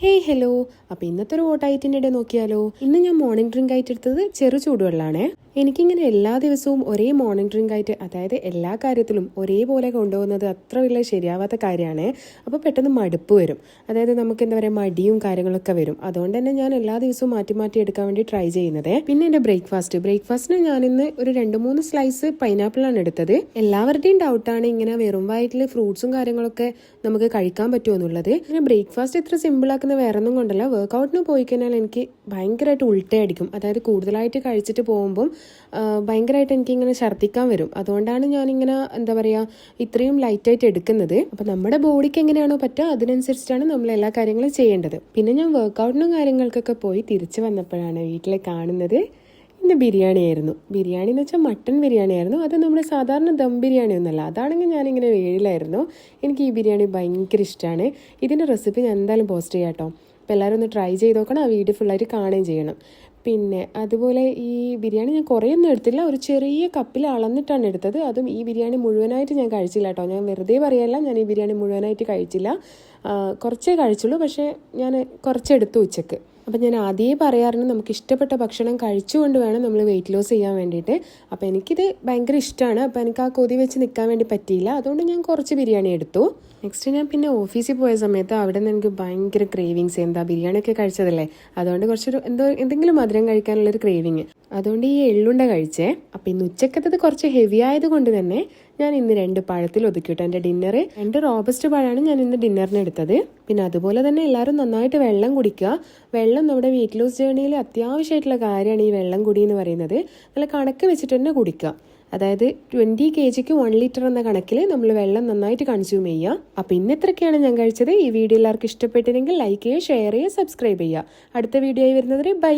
Hello. അപ്പോൾ ഇന്നത്തെ ഒരു ഓട്ടായിട്ടിൻ്റെ നോക്കിയാലോ. ഇന്ന് ഞാൻ മോർണിംഗ് ഡ്രിങ്ക് ആയിട്ട് എടുത്തത് ചെറു ചൂടുവെള്ളമാണ്. എനിക്കിങ്ങനെ എല്ലാ ദിവസവും ഒരേ മോർണിംഗ് ഡ്രിങ്ക് ആയിട്ട്, അതായത് എല്ലാ കാര്യത്തിലും ഒരേപോലെ കൊണ്ടുപോകുന്നത് അത്ര വലിയ ശരിയാവാത്ത കാര്യമാണ്. അപ്പോൾ പെട്ടെന്ന് മടുപ്പ് വരും. അതായത് നമുക്ക് എന്താ പറയുക, മടിയും കാര്യങ്ങളൊക്കെ വരും. അതുകൊണ്ട് തന്നെ ഞാൻ എല്ലാ ദിവസവും മാറ്റി മാറ്റി എടുക്കാൻ വേണ്ടി ട്രൈ ചെയ്യുന്നത്. പിന്നെ എൻ്റെ ബ്രേക്ക്ഫാസ്റ്റിന് ഞാനിന്ന് ഒരു 2-3 സ്ലൈസ് പൈനാപ്പിളാണ് എടുത്തത്. എല്ലാവരുടെയും ഡൗട്ടാണ് ഇങ്ങനെ വെറും വയറ്റിൽ ഫ്രൂട്ട്സും കാര്യങ്ങളൊക്കെ നമുക്ക് കഴിക്കാൻ പറ്റുമോ എന്നുള്ളത്. പിന്നെ ബ്രേക്ക്ഫാസ്റ്റ് ഇത്ര സിമ്പിളാക്കുന്ന വേറൊന്നും കൊണ്ടല്ല, വർക്കൗട്ടിന് പോയി കഴിഞ്ഞാൽ എനിക്ക് ഭയങ്കരമായിട്ട് ഉൾട്ടയടിക്കും. അതായത് കൂടുതലായിട്ട് കഴിച്ചിട്ട് പോകുമ്പം ഭയങ്കരമായിട്ട് എനിക്കിങ്ങനെ ഛർദ്ദിക്കാൻ വരും. അതുകൊണ്ടാണ് ഞാനിങ്ങനെ എന്താ പറയുക, ഇത്രയും ലൈറ്റായിട്ട് എടുക്കുന്നത്. അപ്പം നമ്മുടെ ബോഡിക്ക് എങ്ങനെയാണോ പറ്റുക അതിനനുസരിച്ചിട്ടാണ് നമ്മൾ എല്ലാ കാര്യങ്ങളും ചെയ്യേണ്ടത്. പിന്നെ ഞാൻ വർക്കൗട്ടിനും കാര്യങ്ങൾക്കൊക്കെ പോയി തിരിച്ചു വന്നപ്പോഴാണ് വീട്ടിൽ കാണുന്നത് ഇന്ന് ബിരിയാണി ആയിരുന്നു. ബിരിയാണി എന്ന് വെച്ചാൽ മട്ടൺ ബിരിയാണി ആയിരുന്നു. അത് നമ്മുടെ സാധാരണ ദം ബിരിയാണി ഒന്നല്ല. അതാണെങ്കിൽ ഞാനിങ്ങനെ വേഴിലായിരുന്നു. എനിക്ക് ഈ ബിരിയാണി ഭയങ്കര ഇഷ്ടമാണ്. ഇതിൻ്റെ റെസിപ്പി ഞാൻ എന്തായാലും പോസ്റ്റ് ചെയ്യാം കേട്ടോ. അപ്പോൾ എല്ലാവരും ഒന്ന് ട്രൈ ചെയ്ത് നോക്കണം. ആ വീഡിയോ ഫുള്ളായിട്ട് കാണുകയും ചെയ്യണം. പിന്നെ അതുപോലെ ഈ ബിരിയാണി ഞാൻ കുറേയൊന്നും എടുത്തില്ല, ഒരു ചെറിയ കപ്പിൽ അളന്നിട്ടാണ് എടുത്തത്. അതും ഈ ബിരിയാണി മുഴുവനായിട്ട് ഞാൻ കഴിച്ചില്ല കേട്ടോ. ഞാൻ വെറുതെ പറയല്ല, ഞാൻ ഈ ബിരിയാണി മുഴുവനായിട്ട് കഴിച്ചില്ല. കുറച്ചേ കഴിച്ചുള്ളൂ. പക്ഷേ ഞാൻ കുറച്ചെടുത്തു ഉച്ചക്ക്. അപ്പം ഞാൻ ആദ്യമേ പറയാറുണ്ട്, നമുക്ക് ഇഷ്ടപ്പെട്ട ഭക്ഷണം കഴിച്ചുകൊണ്ട് വേണം നമ്മൾ വെയിറ്റ് ലോസ് ചെയ്യാൻ വേണ്ടിയിട്ട്. അപ്പോൾ എനിക്കിത് ഭയങ്കര ഇഷ്ടമാണ്. അപ്പോൾ എനിക്ക് ആ കൊതി വെച്ച് നിൽക്കാൻ വേണ്ടി പറ്റിയില്ല. അതുകൊണ്ട് ഞാൻ കുറച്ച് ബിരിയാണി എടുത്തു. നെക്സ്റ്റ് ഞാൻ പിന്നെ ഓഫീസിൽ പോയ സമയത്ത് അവിടെ നിന്ന് എനിക്ക് ഭയങ്കര ക്രേവിങ്സ്. എന്താ ബിരിയാണിയൊക്കെ കഴിച്ചതല്ലേ, അതുകൊണ്ട് കുറച്ചൊരു എന്തെങ്കിലും മധുരം കഴിക്കാനുള്ളൊരു ക്രേവിങ്. അതുകൊണ്ട് ഈ എള്ളുണ്ട കഴിച്ചേ. അപ്പം ഇന്ന് ഉച്ചക്കത്തത് കുറച്ച് ഹെവി ആയതുകൊണ്ട് തന്നെ ഞാൻ ഇന്ന് 2 പഴത്തിൽ ഒതുക്കിയിട്ടു എൻ്റെ ഡിന്നർ. 2 റോബസ്റ്റ് പഴമാണ് ഞാൻ ഇന്ന് ഡിന്നറിന് എടുത്തത്. പിന്നെ അതുപോലെ തന്നെ എല്ലാവരും നന്നായിട്ട് വെള്ളം കുടിക്കുക. വെള്ളം നമ്മുടെ വെയിറ്റ് ലോസ് ജേർണിയിൽ അത്യാവശ്യമായിട്ടുള്ള കാര്യമാണ് ഈ വെള്ളം കുടി എന്ന് പറയുന്നത്. നല്ല കണക്ക് വെച്ചിട്ട് തന്നെ കുടിക്കുക. അതായത് 20 kgക്ക് 1 ലിറ്റർ എന്ന കണക്കിൽ നമ്മൾ വെള്ളം നന്നായിട്ട് കൺസ്യൂം ചെയ്യുക. അപ്പം ഇന്ന് ഇത്രയൊക്കെയാണ് ഞാൻ കഴിച്ചത്. ഈ വീഡിയോ എല്ലാവർക്കും ഇഷ്ടപ്പെട്ടില്ലെങ്കിൽ ലൈക്ക് ചെയ്യുക, ഷെയർ ചെയ്യുക, സബ്സ്ക്രൈബ് ചെയ്യുക. അടുത്ത വീഡിയോ ആയി വരുന്നവരെ ബൈ.